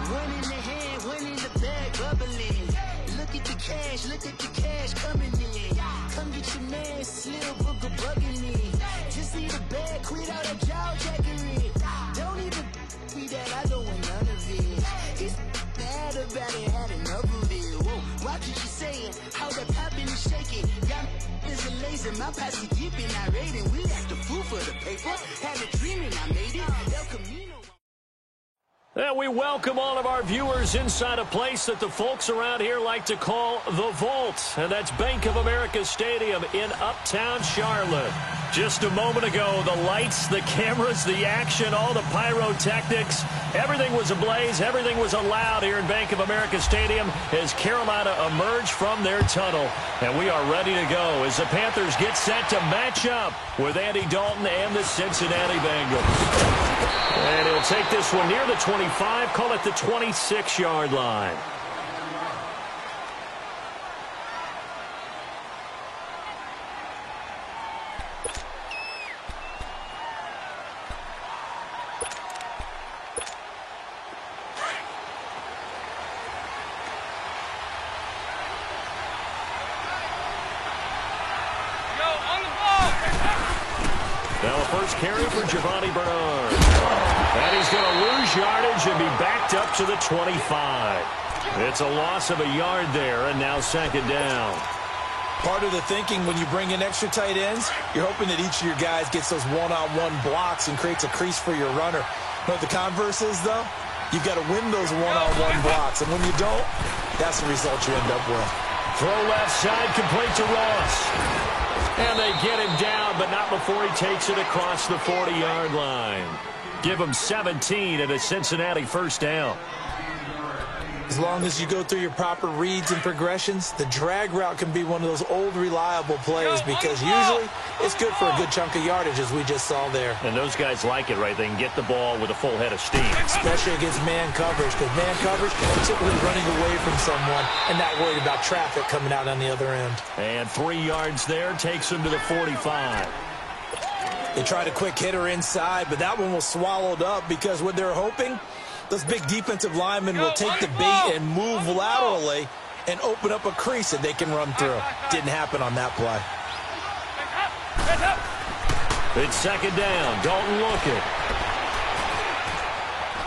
One in the hand, one in the bag, bubbling. Look at the cash coming in. Come get your man, Slim Booker bugging in. Just see the bag, quit all that jaw jackery. Don't even me that, I don't want none of it. He's mad about it, had enough of it. Whoa, watch what you saying, how that poppin' and shaking. Y'all is a lazy, my posse dipping, I raiding. We act the fool for the paper, had a dream and I made it. El Camino. And we welcome all of our viewers inside a place that the folks around here like to call the Vault. And that's Bank of America Stadium in Uptown Charlotte. Just a moment ago, the lights, the cameras, the action, all the pyrotechnics, everything was ablaze, everything was allowed here in Bank of America Stadium as Carolina emerged from their tunnel. And we are ready to go as the Panthers get set to match up with Andy Dalton and the Cincinnati Bengals. And he'll take this one near the 25, call it the 26-yard line. Now a first carry for Giovanni Bernard. And he's going to lose yardage and be backed up to the 25. It's a loss of a yard there, and now second down. Part of the thinking when you bring in extra tight ends, you're hoping that each of your guys gets those one-on-one blocks and creates a crease for your runner. But the converse is, though, you've got to win those one-on-one blocks. And when you don't, that's the result you end up with. Throw left side, complete to Ross. And they get him down, but not before he takes it across the 40-yard line. Give him 17 and a Cincinnati first down. As long as you go through your proper reads and progressions, the drag route can be one of those old reliable plays because usually it's good for a good chunk of yardage, as we just saw there. And those guys like it, right? They can get the ball with a full head of steam. Especially against man coverage, because man coverage is typically running away from someone and not worried about traffic coming out on the other end. And 3 yards there takes him to the 45. They tried a quick hitter inside, but that one was swallowed up because what they're hoping, those big defensive linemen will take the bait and move laterally and open up a crease that they can run through. Didn't happen on that play. It's second down. Dalton looking.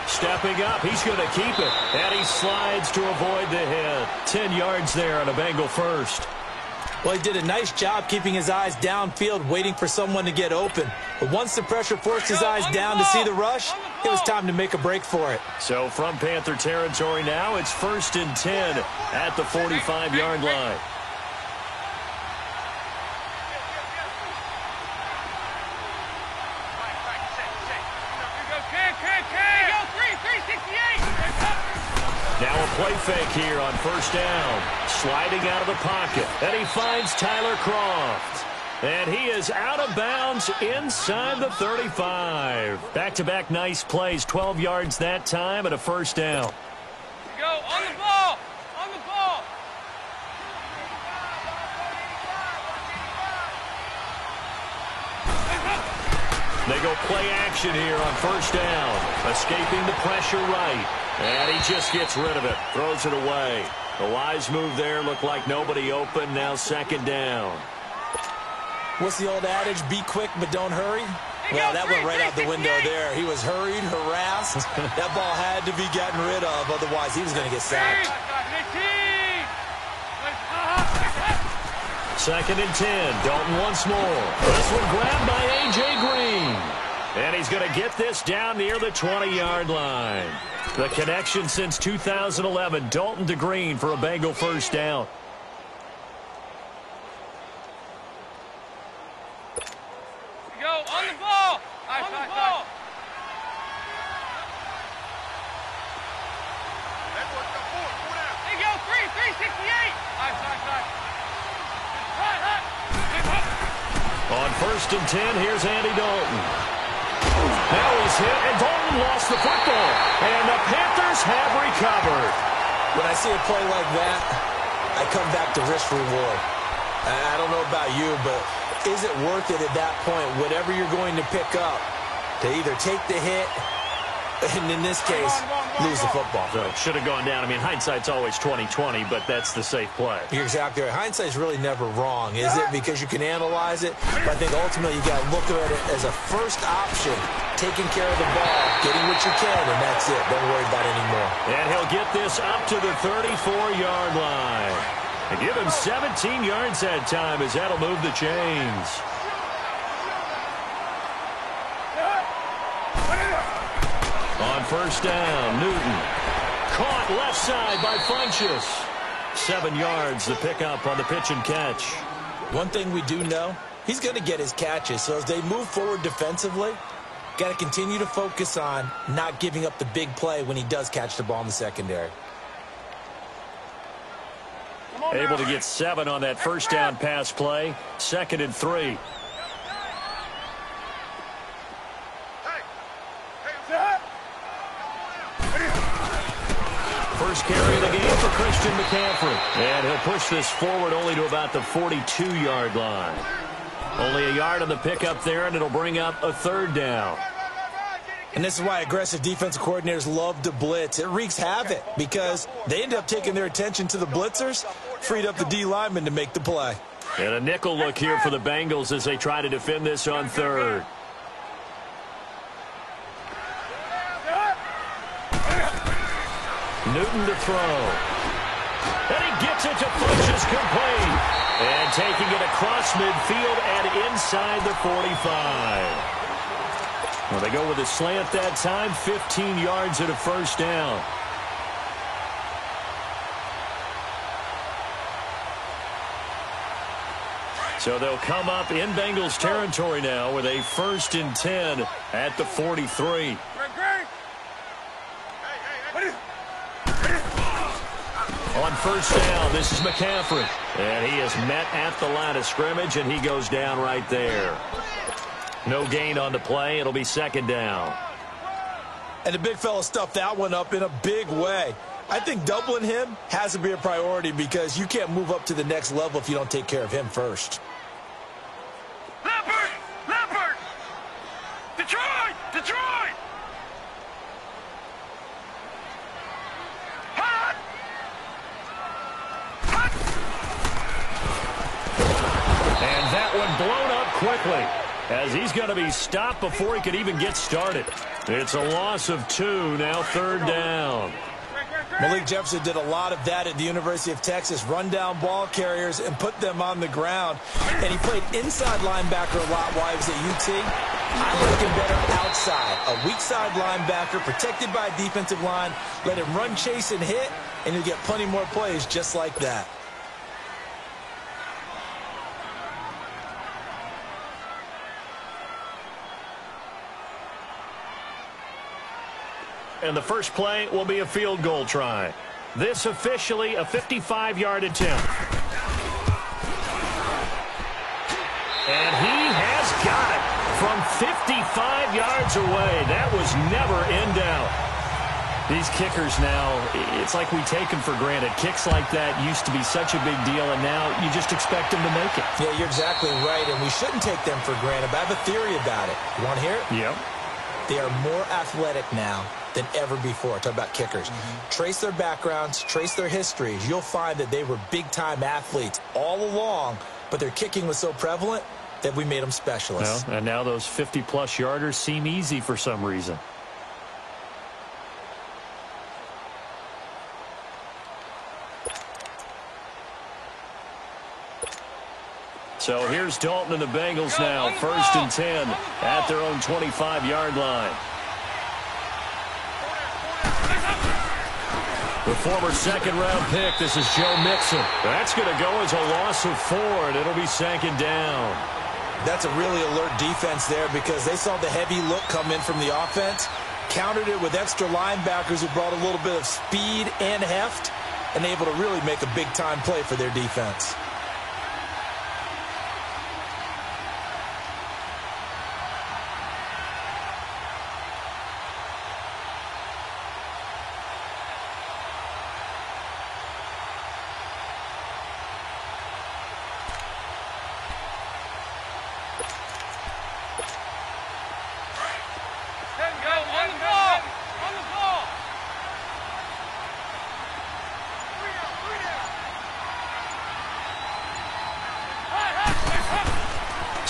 Stepping up. He's going to keep it. And he slides to avoid the hit. 10 yards there on a Bengal first. Well, he did a nice job keeping his eyes downfield, waiting for someone to get open. But once the pressure forced his eyes down to see the rush, it was time to make a break for it. So from Panther territory now, it's 1st and 10 at the 45-yard line. Now a play fake here on first down. Sliding out of the pocket. And he finds Tyler Kroft. And he is out of bounds inside the 35. Back-to-back nice plays. 12 yards that time and a first down. Go on the ball. On the ball. They go play action here on first down. Escaping the pressure right. And he just gets rid of it. Throws it away. The wise move there. Looked like nobody open. Now second down. What's the old adage? Be quick, but don't hurry. Well, that went right out the window there. He was hurried, harassed. That ball had to be gotten rid of. Otherwise, he was going to get sacked. Second and 10. Dalton once more. This one grabbed by A.J. Green. And he's going to get this down near the 20-yard line. The connection since 2011. Dalton to Green for a Bengal first down. Go on the ball. On the ball. Hey, go 368. On 1st and 10, here's Andy Dalton. Now he's hit, and Dalton lost the football. And the Panthers have recovered. When I see a play like that, I come back to risk reward. I don't know about you, but is it worth it at that point, whatever you're going to pick up, to either take the hit, and in this case, lose the football? So it should have gone down. I mean, hindsight's always 20/20, but that's the safe play. You're exactly right. Hindsight's really never wrong, is it? Because you can analyze it. But I think ultimately you got to look at it as a first option, taking care of the ball, getting what you can, and that's it. Don't worry about it anymore. And he'll get this up to the 34-yard line. And give him 17 yards that time, as that'll move the chains. On first down, Newton. Caught left side by Funchess. 7 yards, the pickup on the pitch and catch. One thing we do know, he's going to get his catches. So as they move forward defensively, got to continue to focus on not giving up the big play when he does catch the ball in the secondary. Able to get 7 on that first down pass play. 2nd and 3. First carry of the game for Christian McCaffrey. And he'll push this forward only to about the 42-yard line. Only a yard on the pickup there, and it'll bring up a 3rd down. And this is why aggressive defensive coordinators love to blitz. It wreaks havoc because they end up taking their attention to the blitzers, freed up the D lineman to make the play. And a nickel look here for the Bengals as they try to defend this on 3rd. Newton to throw. And he gets it to Funchess complete. And taking it across midfield and inside the 45. Well, they go with a slant that time, 15 yards at a first down. So they'll come up in Bengals territory now with a 1st and 10 at the 43. On first down, this is McCaffrey. And he is met at the line of scrimmage, and he goes down right there. No gain on the play. It'll be 2nd down. And the big fella stuffed that one up in a big way. I think doubling him has to be a priority because you can't move up to the next level if you don't take care of him first. Leopard! Detroit! Hot! And that one blown up quickly, as he's going to be stopped before he could even get started. It's a loss of 2, now 3rd down. Malik Jefferson did a lot of that at the University of Texas, run down ball carriers and put them on the ground. And he played inside linebacker a lot while he was at UT. I like him better outside. A weak side linebacker protected by a defensive line. Let him run, chase, and hit, and you'll get plenty more plays just like that. And the first play will be a field goal try. This officially a 55-yard attempt. And he has got it from 55 yards away. That was never in doubt. These kickers now, it's like we take them for granted. Kicks like that used to be such a big deal, and now you just expect them to make it. Yeah, you're exactly right, and we shouldn't take them for granted. But I have a theory about it. You want to hear it? Yep. They are more athletic now than ever before. Talk about kickers. Trace their backgrounds, trace their histories. You'll find that they were big-time athletes all along, but their kicking was so prevalent that we made them specialists. Well, and now those 50-plus yarders seem easy for some reason. So here's Dalton and the Bengals now, 1st and 10 at their own 25-yard line. The former 2nd-round pick, this is Joe Mixon. That's going to go as a loss of 4, and it'll be 2nd down. That's a really alert defense there because they saw the heavy look come in from the offense, countered it with extra linebackers who brought a little bit of speed and heft, and able to really make a big-time play for their defense.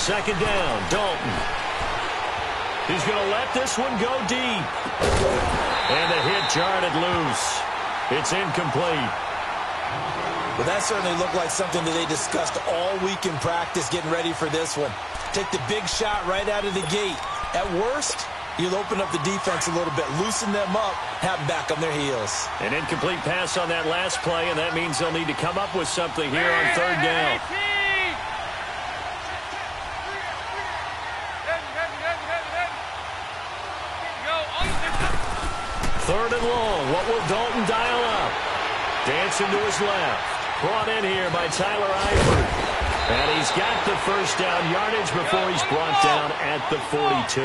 second down. Dalton. He's going to let this one go deep. And the hit jarred it loose. It's incomplete. Well, that certainly looked like something that they discussed all week in practice getting ready for this one. Take the big shot right out of the gate. At worst, you'll open up the defense a little bit, loosen them up, have them back on their heels. An incomplete pass on that last play, and that means they'll need to come up with something here on third down. Third and long. What will Dalton dial up? Dancing to his left. Brought in here by Tyler Eifert. And he's got the first down yardage before he's brought down at the 42.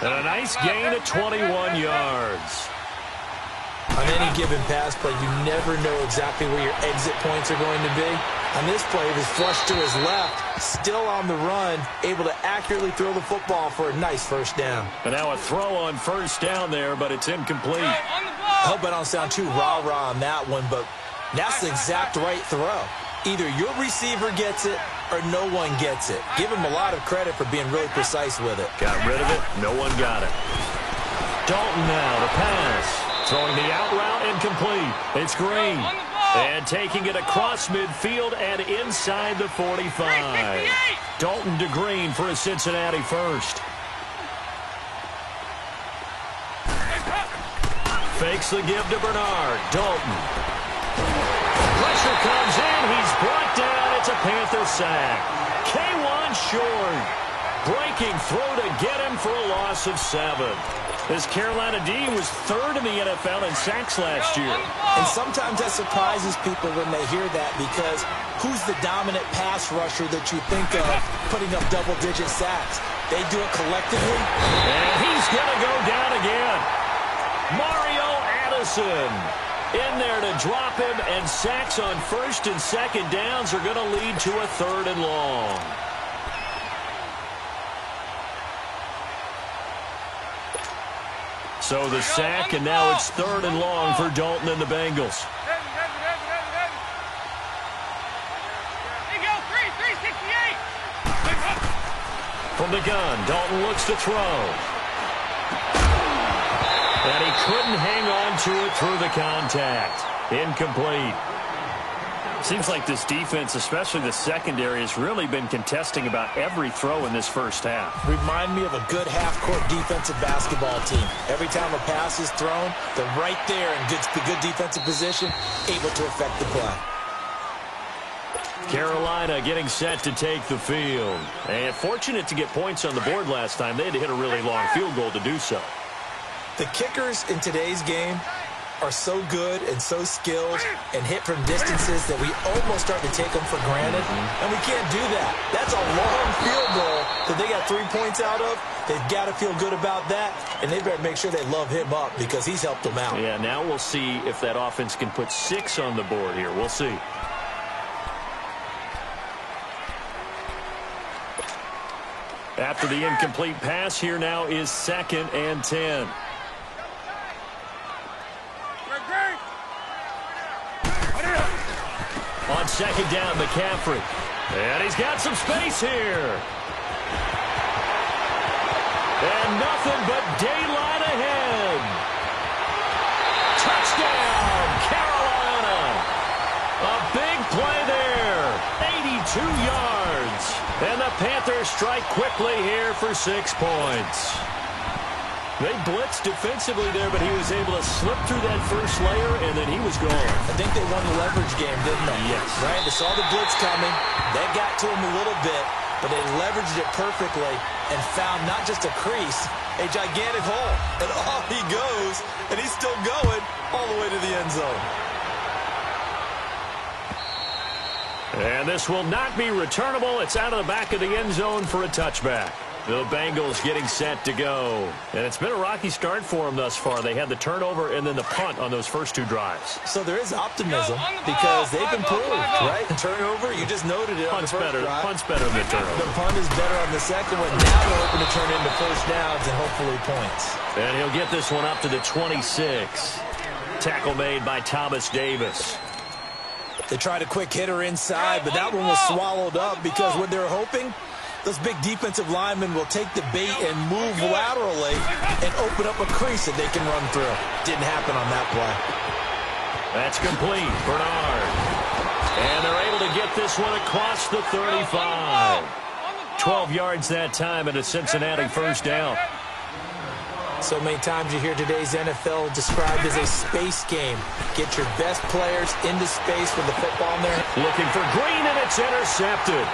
And a nice gain of 21 yards. On any given pass play, you never know exactly where your exit points are going to be. On this play, it was flushed to his left, still on the run, able to accurately throw the football for a nice first down. And now a throw on first down there, but it's incomplete. I hope I don't sound too rah-rah on that one, but that's the exact right throw. Either your receiver gets it or no one gets it. Give him a lot of credit for being really precise with it. Got rid of it. No one got it. Dalton now to pass. Throwing the out route incomplete. It's Green. And taking it across midfield and inside the 45. Dalton to Green for a Cincinnati first. Fakes the give to Bernard. Dalton. Pressure comes in. He's brought down. It's a Panther sack. K1 short. Breaking throw to get him for a loss of 7. This Carolina D was third in the NFL in sacks last year. And sometimes that surprises people when they hear that, because who's the dominant pass rusher that you think of putting up double-digit sacks? They do it collectively. And he's going to go down again. Mario Addison in there to drop him, and sacks on first and second downs are going to lead to a third and long. So the sack, and now it's third and long for Dalton and the Bengals. From the gun, Dalton looks to throw. And he couldn't hang on to it through the contact. Incomplete. Seems like this defense, especially the secondary, has really been contesting about every throw in this first half. Remind me of a good half-court defensive basketball team. Every time a pass is thrown, they're right there in good defensive position, able to affect the play. Carolina getting set to take the field. And fortunate to get points on the board last time. They had to hit a really long field goal to do so. The kickers in today's game are so good and so skilled and hit from distances that we almost start to take them for granted. And we can't do that. That's a long field goal that they got 3 points out of. They've got to feel good about that, and they better make sure they love him up because he's helped them out. Yeah, now we'll see if that offense can put 6 on the board here. We'll see. After the incomplete pass, here now is 2nd and 10. On second down, McCaffrey. And he's got some space here. And nothing but daylight ahead. Touchdown, Carolina. A big play there. 82 yards. And the Panthers strike quickly here for 6 points. They blitzed defensively there, but he was able to slip through that first layer, and then he was gone. I think they won the leverage game, didn't they? Yes. Right? They saw the blitz coming. That got to him a little bit, but they leveraged it perfectly and found not just a crease, a gigantic hole. And off he goes, and he's still going all the way to the end zone. And this will not be returnable. It's out of the back of the end zone for a touchback. The Bengals getting set to go. And it's been a rocky start for them thus far. They had the turnover and then the punt on those first 2 drives. So there is optimism because they've improved, right? Turnover, you just noted it on the first drive. Punt's better than turnover. The punt is better on the second one. Now they're hoping to turn into first downs and hopefully points. And he'll get this one up to the 26. Tackle made by Thomas Davis. They tried a quick hitter inside, but that one was swallowed up because what they're hoping, Those big defensive linemen will take the bait and move laterally and open up a crease that they can run through. Didn't happen on that play. That's complete. Bernard. And they're able to get this one across the 35. 12 yards that time and a Cincinnati first down. So many times you hear today's NFL described as a space game. Get your best players into space with the football in there. Looking for Green, and it's intercepted.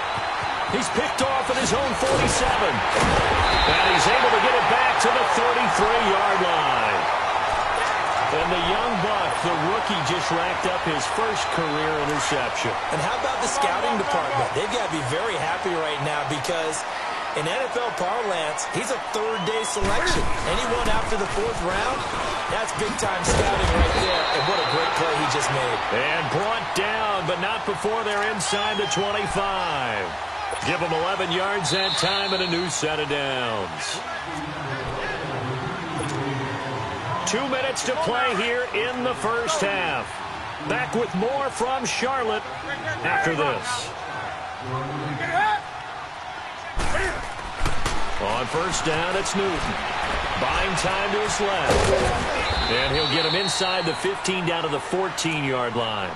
He's picked off at his own 47. And he's able to get it back to the 33-yard line. And the young buck, the rookie, just racked up his first career interception. And how about the scouting department? They've got to be very happy right now because in NFL parlance, he's a third-day selection. Anyone after the fourth round, that's big-time scouting right there. And what a great play he just made. And brought down, but not before they're inside the 25. Give them 11 yards that time and a new set of downs. 2 minutes to play here in the first half. Back with more from Charlotte after this. On first down, it's Newton. Buying time to his left. And he'll get him inside the 15 down to the 14-yard line.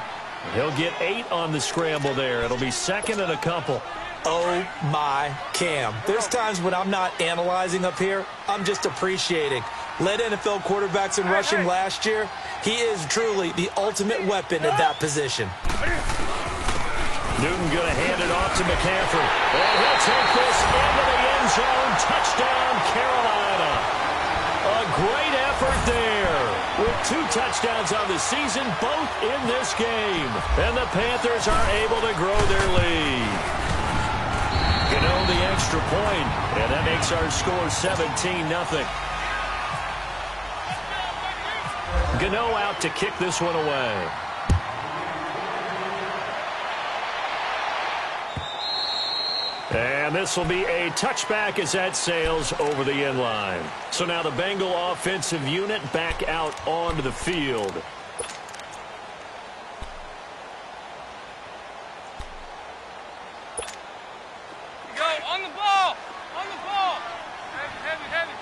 He'll get 8 on the scramble there. It'll be second and a couple. Oh, my Cam. There's times when I'm not analyzing up here. I'm just appreciating. Led NFL quarterbacks in rushing last year. He is truly the ultimate weapon at that position. Newton going to hand it off to McCaffrey. And he'll take this into the end zone. Touchdown, Carolina. A great effort there. With 2 touchdowns on the season, both in this game. And the Panthers are able to grow their lead. Gano the extra point, and that makes our score 17-0. Gano out to kick this one away. And this will be a touchback as that sails over the end line. So now the Bengal offensive unit back out onto the field. Go on the ball. On the ball. Heavy, heavy.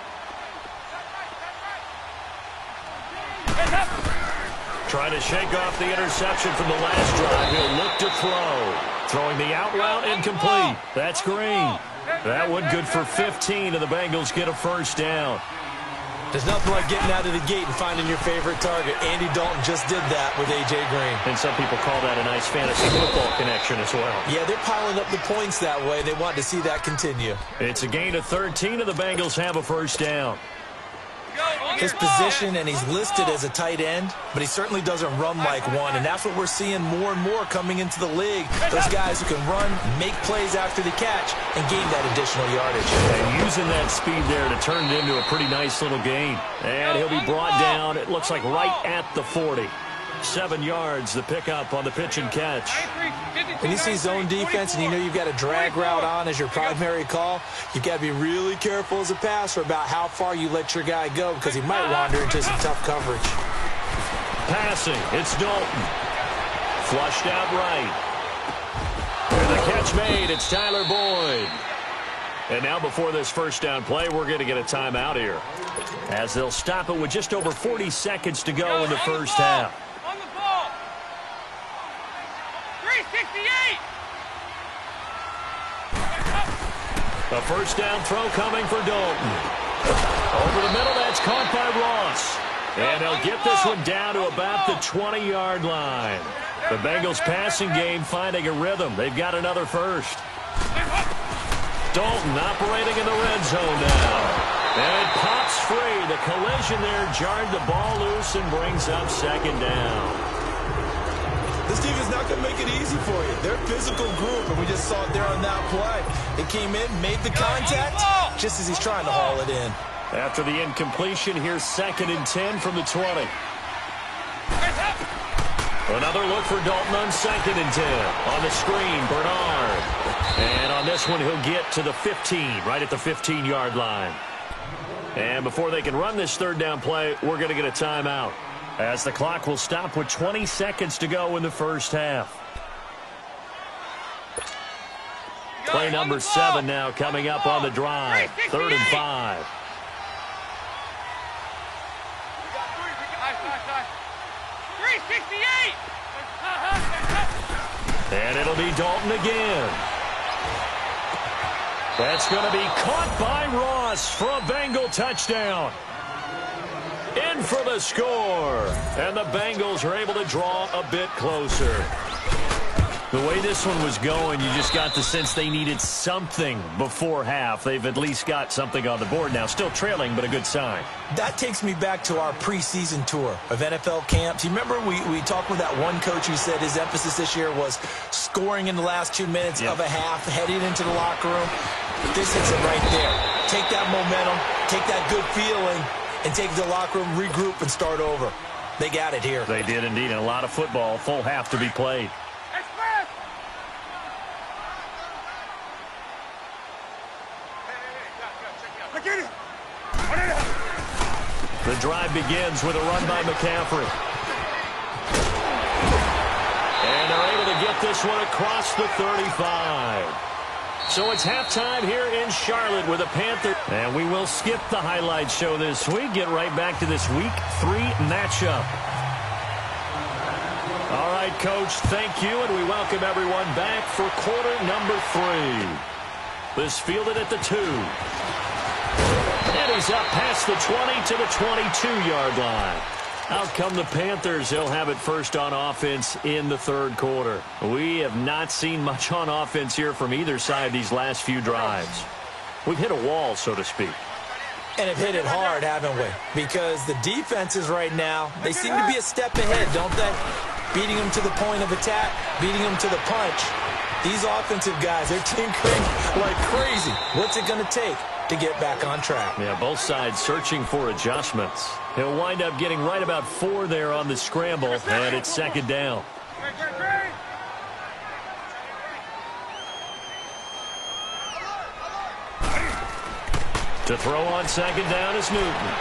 Trying to shake off the interception from the last drive. He'll look to throw. Throwing the out route incomplete. That's Green. That one good for 15, and the Bengals get a first down. There's nothing like getting out of the gate and finding your favorite target. Andy Dalton just did that with A.J. Green. And some people call that a nice fantasy football connection as well. Yeah, they're piling up the points that way. They want to see that continue. It's a gain of 13, and the Bengals have a first down. His position, and he's listed as a tight end, but he certainly doesn't run like one, and that's what we're seeing more and more coming into the league. Those guys who can run, make plays after the catch, and gain that additional yardage. And using that speed there to turn it into a pretty nice little gain. And he'll be brought down, it looks like right at the 40. 7 yards, the pickup on the pitch and catch. When you see zone defense and you know you've got a drag route on as your primary call, you've got to be really careful as a passer about how far you let your guy go because he might wander into some tough coverage. Passing, it's Dalton. Flushed out right. And the catch made, it's Tyler Boyd. And now before this first down play, we're going to get a timeout here, as they'll stop it with just over 40 seconds to go in the first half. On the ball. 368. A first down throw coming for Dalton. Over the middle, that's caught by Ross. And they'll get this one down to about the 20-yard line. The Bengals passing game finding a rhythm. They've got another first. Dalton operating in the red zone now. And it pops free. The collision there jarred the ball loose and brings up second down. This team is not going to make it easy for you. They're a physical group, and we just saw it there on that play. It came in, made the contact, just as he's trying to haul it in. After the incompletion, here's 2nd and 10 from the 20. Another look for Dalton on 2nd and 10. On the screen, Bernard. And on this one, he'll get to the 15, right at the 15-yard line. And before they can run this third down play, we're going to get a timeout, as the clock will stop with 20 seconds to go in the first half. Play number 7 now coming up on the drive. 3rd and 5. And it'll be Dalton again. That's going to be caught by Ross for a Bengal touchdown. In for the score. And the Bengals are able to draw a bit closer. The way this one was going, you just got the sense they needed something before half. They've at least got something on the board now. Still trailing, but a good sign. That takes me back to our preseason tour of NFL camps. You remember we talked with that one coach who said his emphasis this year was scoring in the last 2 minutes of a half, heading into the locker room. This hits it right there. Take that momentum, take that good feeling, and take the locker room, regroup, and start over. They got it here. They did indeed, and a lot of football, full half to be played. The drive begins with a run by McCaffrey. And they're able to get this one across the 35. So it's halftime here in Charlotte with the Panthers. And we will skip the highlight show this week. Get right back to this Week 3 matchup. All right, Coach, thank you. And we welcome everyone back for quarter number 3. This fielded at the 2. And he's up past the 20 to the 22-yard line. Out come the Panthers. They'll have it first on offense in the 3rd quarter. We have not seen much on offense here from either side these last few drives. We've hit a wall, so to speak. And have hit it hard, haven't we? Because the defenses right now, they seem to be a step ahead, don't they? Beating them to the point of attack, beating them to the punch. These offensive guys, they're tinkering like crazy. What's it going to take to get back on track? Yeah, both sides searching for adjustments. He'll wind up getting right about 4 there on the scramble, and it's 2nd down. To throw on 2nd down is Newton.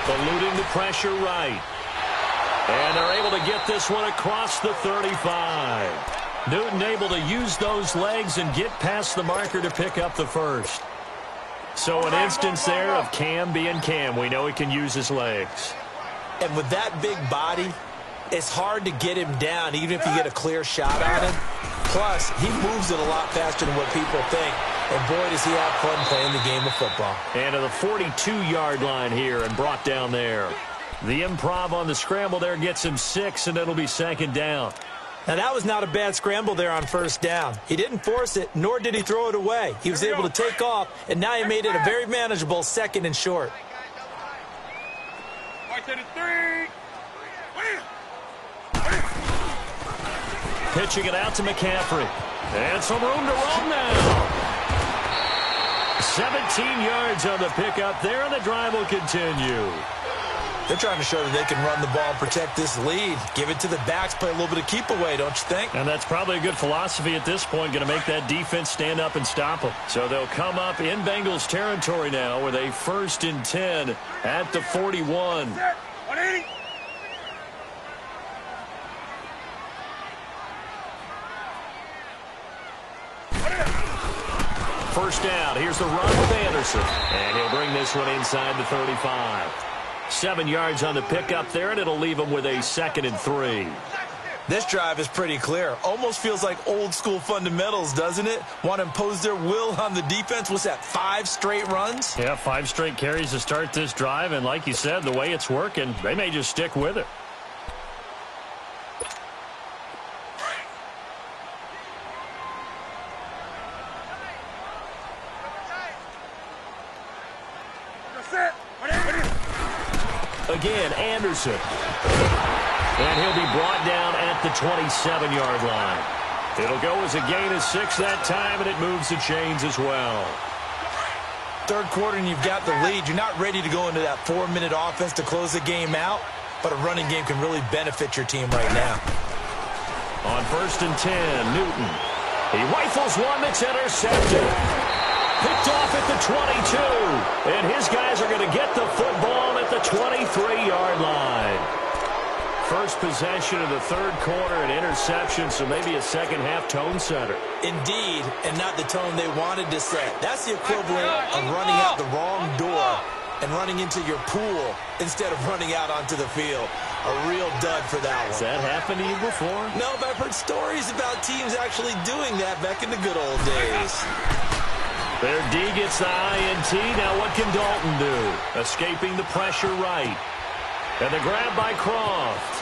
Eluding the pressure right. And they're able to get this one across the 35. Newton able to use those legs and get past the marker to pick up the first. So an instance there of Cam being Cam. We know he can use his legs. And with that big body, it's hard to get him down even if you get a clear shot on him. Plus, he moves it a lot faster than what people think. And boy, does he have fun playing the game of football. And to the 42-yard line here and brought down there. The improv on the scramble there gets him 6, and it'll be 2nd down. Now, that was not a bad scramble there on 1st down. He didn't force it, nor did he throw it away. He was able to take off, and now he made it a very manageable 2nd and short. Pitching it out to McCaffrey. And some room to roam now. 17 yards on the pickup there, and the drive will continue. They're trying to show that they can run the ball and protect this lead. Give it to the backs, play a little bit of keep away, don't you think? And that's probably a good philosophy at this point, going to make that defense stand up and stop them. So they'll come up in Bengals territory now with a 1st and 10 at the 41. 180. First down. Here's the run with Anderson. And he'll bring this one inside the 35. 7 yards on the pickup there, and it'll leave him with a 2nd and 3. This drive is pretty clear. Almost feels like old school fundamentals, doesn't it? Want to impose their will on the defense. What's that, 5 straight runs? Yeah, 5 straight carries to start this drive, and like you said, the way it's working, they may just stick with it. Again, Anderson. And he'll be brought down at the 27-yard line. It'll go as a gain of 6 that time, and it moves the chains as well. 3rd quarter, and you've got the lead. You're not ready to go into that 4-minute offense to close the game out, but a running game can really benefit your team right now. On 1st and 10, Newton. He rifles one that's intercepted. Picked off at the 22. And his guys are going to get the football at the 23-yard line. first possession of the third quarter, an interception, so maybe a second-half tone setter. Indeed, and not the tone they wanted to set. That's the equivalent of running out the wrong door and running into your pool instead of running out onto the field. A real dud for that one. Has that happened to you before? No, but I've heard stories about teams actually doing that back in the good old days. Their D gets the INT. Now what can Dalton do? Escaping the pressure right. And the grab by Croft.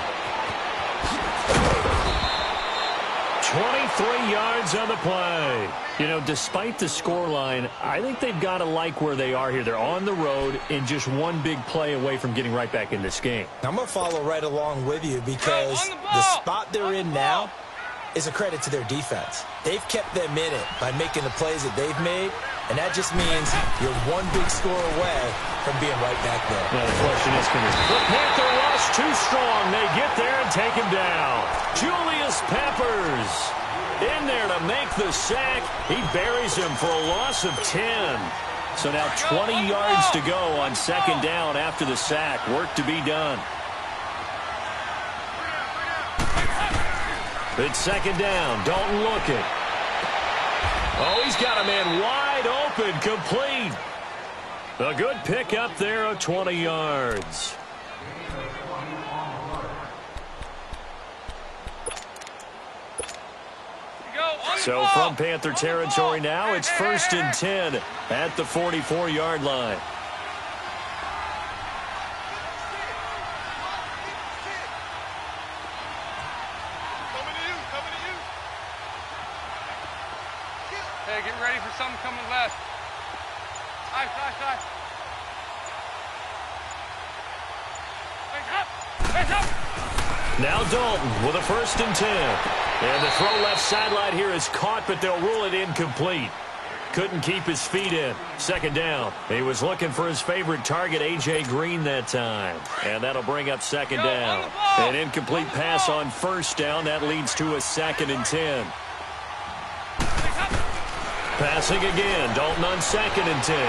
23 yards on the play. You know, despite the scoreline, I think they've got to like where they are here. They're on the road and just one big play away from getting right back in this game. I'm going to follow right along with you because the spot they're in now is a credit to their defense. They've kept them in it by making the plays that they've made, and that just means you're one big score away from being right back there. Now the question is, can the Panther rush too strong? They get there and take him down. Julius Peppers in there to make the sack. He buries him for a loss of 10. So now 20 yards to go on second down after the sack. Work to be done. It's second down. Dalton looking. Oh, he's got a man wide open, complete. A good pickup there of 20 yards. So from Panther territory now, it's 1st and 10 at the 44-yard line. Hey, get ready for something coming left. Side. Hands up. Now Dalton with a 1st and 10. And the throw left sideline here is caught, but they'll rule it incomplete. Couldn't keep his feet in. Second down. He was looking for his favorite target, A.J. Green, that time. And that'll bring up second down. An incomplete pass on 1st down. That leads to a 2nd and 10. Passing again. Dalton on 2nd and 10.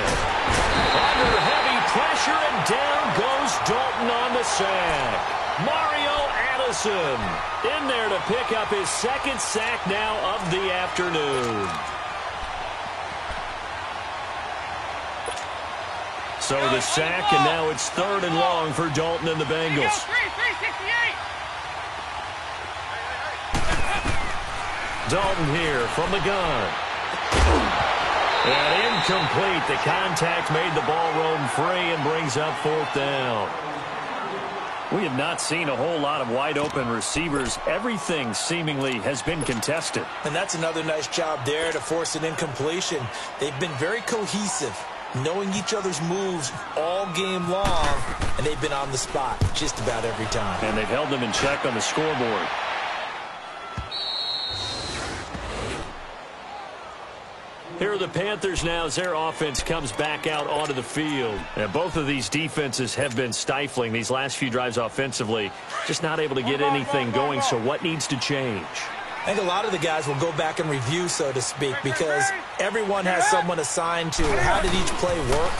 Under heavy pressure, and down goes Dalton on the sack. Mario Addison in there to pick up his 2nd sack now of the afternoon. So the sack, and now it's 3rd and long for Dalton and the Bengals. 368. Dalton here from the gun. And incomplete. The contact made the ball roam free and brings up 4th down. We have not seen a whole lot of wide-open receivers. Everything seemingly has been contested. And that's another nice job there to force an incompletion. They've been very cohesive, knowing each other's moves all game long, and they've been on the spot just about every time. And they've held them in check on the scoreboard. Here are the Panthers now as their offense comes back out onto the field. And both of these defenses have been stifling these last few drives offensively. Just not able to get anything going, so what needs to change? I think a lot of the guys will go back and review, so to speak, because everyone has someone assigned to how did each play work.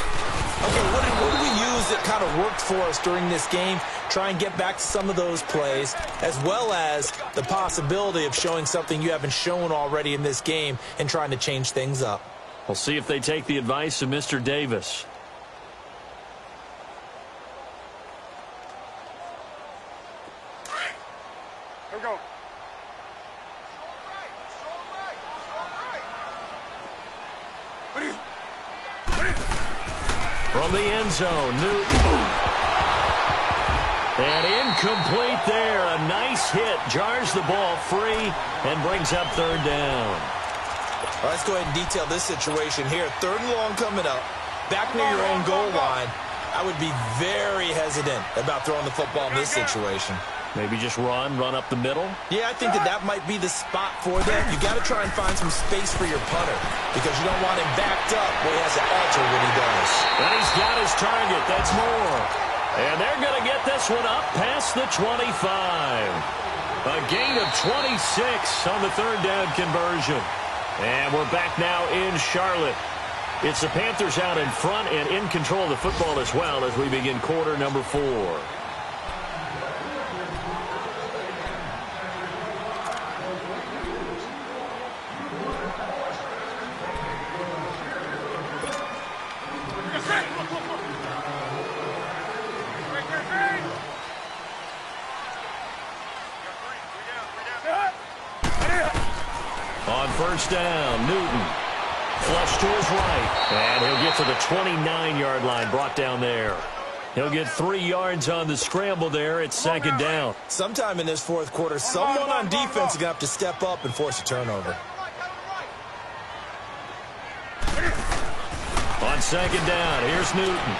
Okay, what did we use that kind of worked for us during this game? Try and get back to some of those plays, as well as the possibility of showing something you haven't shown already in this game and trying to change things up. We'll see if they take the advice of Mr. Davis. Here we go. From the end zone, Newton. And incomplete there. A nice hit. Jars the ball free and brings up 3rd down. Well, let's go ahead and detail this situation here. 3rd and long coming up. Back near your own goal line. I would be very hesitant about throwing the football in this situation. Maybe just run up the middle? Yeah, I think that might be the spot for them. You got to try and find some space for your punter because you don't want him backed up where he has to alter what he does. And he's got his target. That's more. And they're going to get this one up past the 25. A gain of 26 on the 3rd down conversion. And we're back now in Charlotte. It's the Panthers out in front and in control of the football as well as we begin quarter number 4. first down. Newton. Flush to his right. And he'll get to the 29-yard line, brought down there. He'll get 3 yards on the scramble there. It's second down. Sometime in this fourth quarter, someone on defense is going to have to step up and force a turnover. On second down, here's Newton.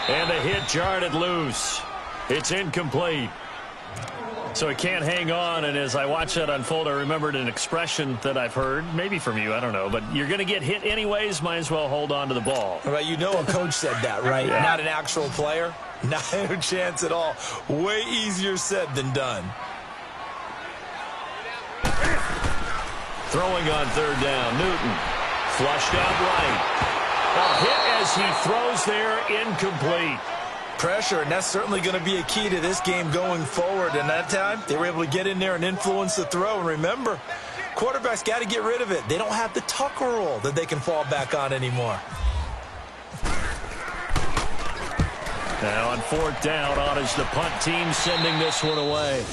And the hit jarred it loose. It's incomplete. So he can't hang on, and as I watch that unfold, I remembered an expression that I've heard, maybe from you, I don't know, but you're going to get hit anyways, might as well hold on to the ball. Right, you know a coach said that, right? Yeah. Not an actual player. Not a chance at all. Way easier said than done. Throwing on third down, Newton. Flushed out right. A hit as he throws there, incomplete. Pressure, and that's certainly going to be a key to this game going forward. And that time, they were able to get in there and influence the throw. And remember, quarterbacks got to get rid of it. They don't have the Tucker rule that they can fall back on anymore. Now on fourth down, on is the punt team sending this one away.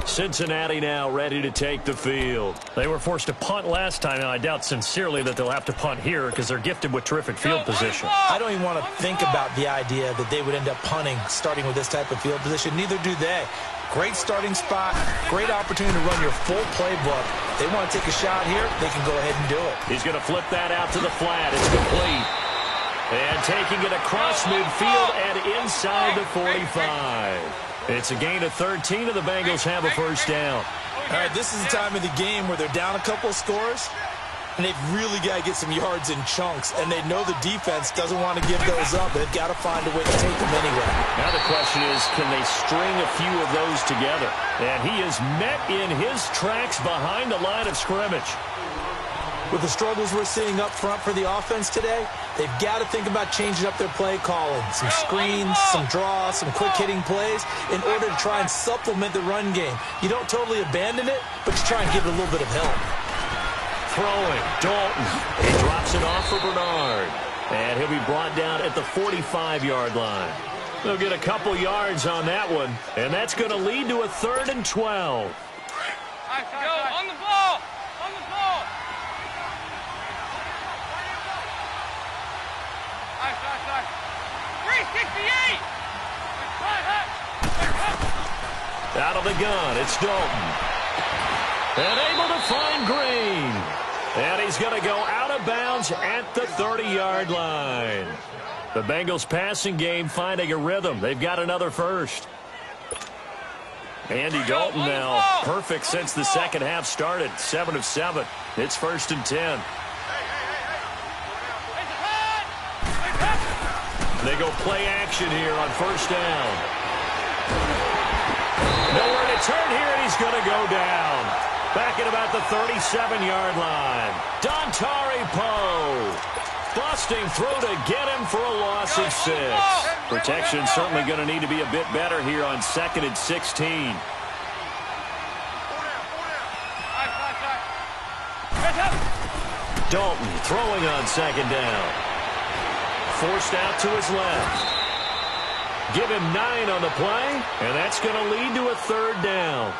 Cincinnati now ready to take the field. They were forced to punt last time, and I doubt sincerely that they'll have to punt here because they're gifted with terrific field position. I don't even want to think about the idea that they would end up punting starting with this type of field position. Neither do they. Great starting spot, great opportunity to run your full playbook. They want to take a shot here, they can go ahead and do it. He's going to flip that out to the flat. It's complete. And taking it across midfield and inside the 45. It's a gain of 13, and the Bengals have a first down. All right, this is the time of the game where they're down a couple of scores, and they've really got to get some yards in chunks, and they know the defense doesn't want to give those up. They've got to find a way to take them anyway. Now the question is, can they string a few of those together? And he is met in his tracks behind the line of scrimmage. With the struggles we're seeing up front for the offense today, they've got to think about changing up their play calling. Some screens, some draws, some quick-hitting plays in order to try and supplement the run game. You don't totally abandon it, but you try and give it a little bit of help. Throwing, Dalton. He drops it off for Bernard. And he'll be brought down at the 45-yard line. They'll get a couple yards on that one, and that's going to lead to a 3rd and 12. Go, on the ball! On the ball! 368! Out of the gun, it's Dalton. And able to find Green. And he's going to go out of bounds at the 30-yard line. The Bengals passing game finding a rhythm. They've got another first. Andy Dalton now perfect since the second half started. 7 of 7. It's 1st and 10. They go play action here on first down. Nowhere to turn here, and he's going to go down. Back at about the 37-yard line. Dontari Poe. Busting through to get him for a loss of 6. Protection certainly going to need to be a bit better here on 2nd and 16. Dalton throwing on 2nd down. Forced out to his left. Give him 9 on the play, and that's going to lead to a 3rd down.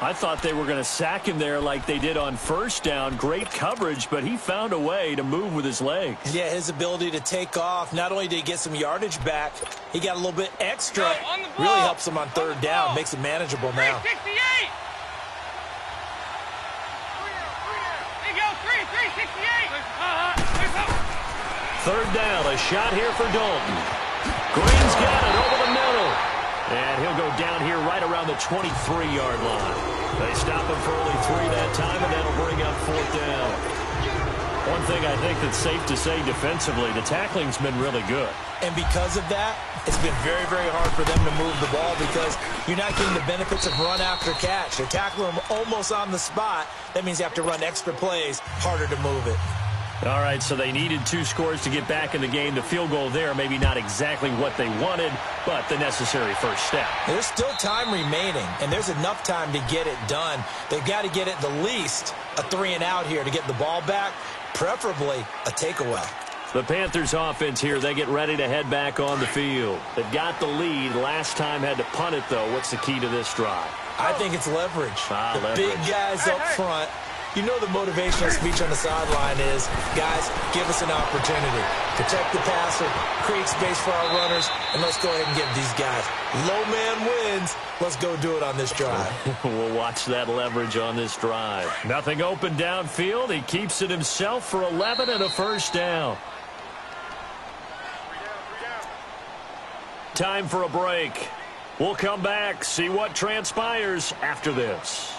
I thought they were going to sack him there like they did on first down. Great coverage, but he found a way to move with his legs. Yeah, his ability to take off, not only did he get some yardage back, he got a little bit extra. Really helps him on 3rd down, makes it manageable now. 368! There you go, 368! 3rd down, a shot here for Dalton. Green's got it over the middle. And he'll go down here right around the 23-yard line. They stop him for only 3 that time, and that'll bring up 4th down. One thing I think that's safe to say defensively, the tackling's been really good. And because of that, it's been very, very hard for them to move the ball because you're not getting the benefits of run after catch. They're tackling them almost on the spot. That means you have to run extra plays, harder to move it. All right, so they needed 2 scores to get back in the game. The field goal there, maybe not exactly what they wanted, but the necessary first step. There's still time remaining, and there's enough time to get it done. They've got to get at the least a 3 and out here to get the ball back, preferably a takeaway. The Panthers offense here, they get ready to head back on the field. They've got the lead. Last time had to punt it, though. What's the key to this drive? I think it's leverage. Leverage. Big guys up front. You know the motivational speech on the sideline is, guys, give us an opportunity. Protect the passer, create space for our runners, and let's go ahead and give these guys. Low man wins. Let's go do it on this drive. We'll watch that leverage on this drive. Nothing open downfield. He keeps it himself for 11 and a first down. Time for a break. We'll come back, see what transpires after this.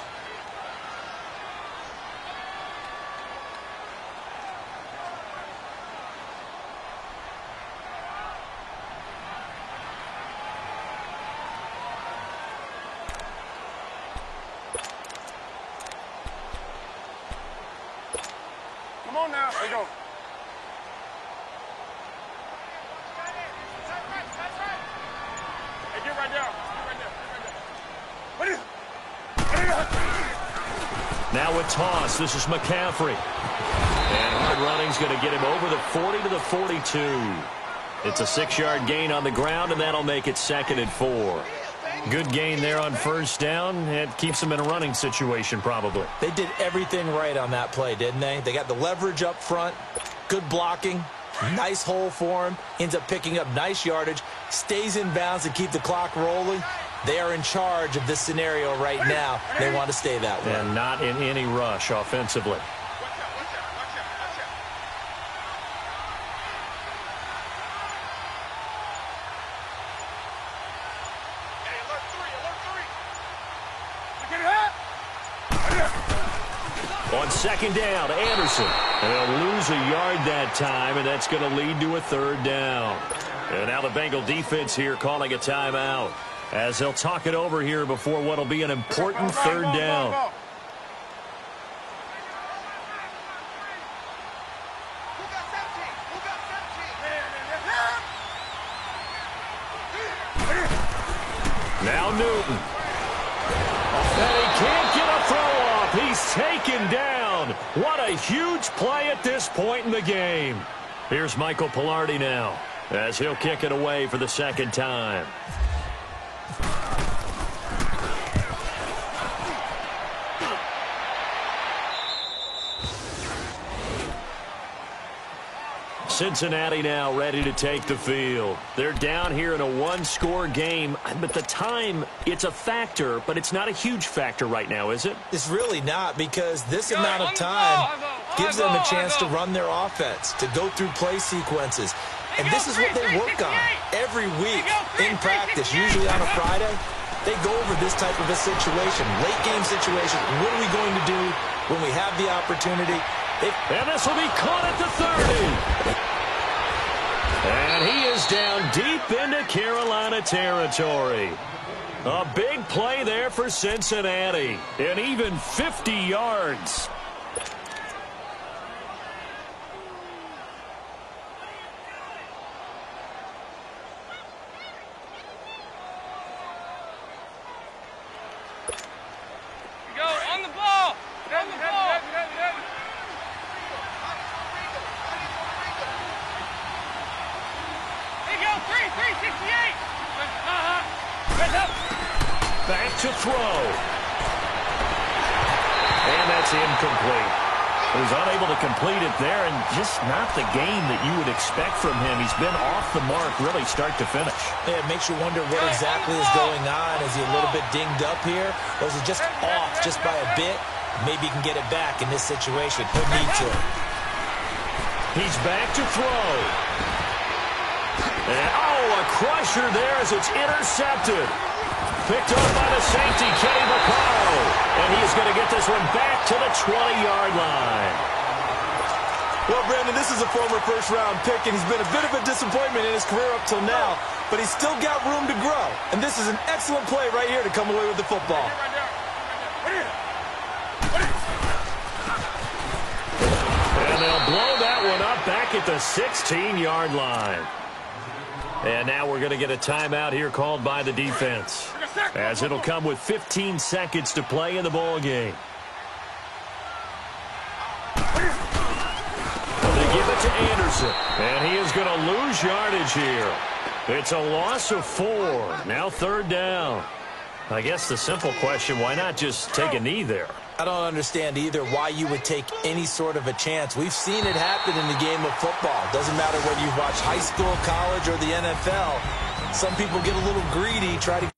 Come on now. There you go. Hey, get right there. Now with toss, this is McCaffrey. And hard running's going to get him over the 40 to the 42. It's a 6-yard gain on the ground, and that'll make it 2nd and 4. Good gain there on first down. It keeps them in a running situation, probably. They did everything right on that play, didn't they? They got the leverage up front, good blocking, nice hole for him, ends up picking up nice yardage, stays in bounds to keep the clock rolling. They are in charge of this scenario right now. They want to stay that way. And not in any rush offensively. On second down, Anderson. And they'll lose a yard that time, and that's going to lead to a 3rd down. And now the Bengal defense here calling a timeout, as they'll talk it over here before what will be an important 3rd down. Now Newton. And he can't get a throw off. He's taken down. What a huge play at this point in the game. Here's Michael Palardy now, as he'll kick it away for the 2nd time. Cincinnati now ready to take the field. They're down here in a 1-score game, but the time, it's a factor, but it's not a huge factor right now, is it? It's really not, because this amount of time gives them a chance to run their offense, to go through play sequences. And this is what they work on every week in practice, usually on a Friday. They go over this type of a situation, late game situation. What are we going to do when we have the opportunity? And this will be caught at the 30. And he is down deep into Carolina territory. A big play there for Cincinnati. And even 50 yards. Go on the ball. On the ball. There you go. 368. Back to throw. And that's incomplete. He was unable to complete it there, and just not the game that you would expect from him. He's been off the mark really start to finish. Yeah, it makes you wonder what exactly is going on. Is he a little bit dinged up here? Or is he just off just by a bit? Maybe he can get it back in this situation. He'll need to. He's back to throw. And, a crusher there as it's intercepted. Picked up by the safety, Kenny Vaccaro. And he's going to get this one back to the 20-yard line. Well, Brandon, this is a former first-round pick, and he's been a bit of a disappointment in his career up till now, but he's still got room to grow. And this is an excellent play right here to come away with the football. And they'll blow that one up back at the 16-yard line. And now we're going to get a timeout here called by the defense, as it'll come with 15 seconds to play in the ball game. They give it to Anderson. And he is going to lose yardage here. It's a loss of 4. Now 3rd down. I guess the simple question, why not just take a knee there? I don't understand either why you would take any sort of a chance. We've seen it happen in the game of football. Doesn't matter whether you watch high school, college, or the NFL. Some people get a little greedy, try to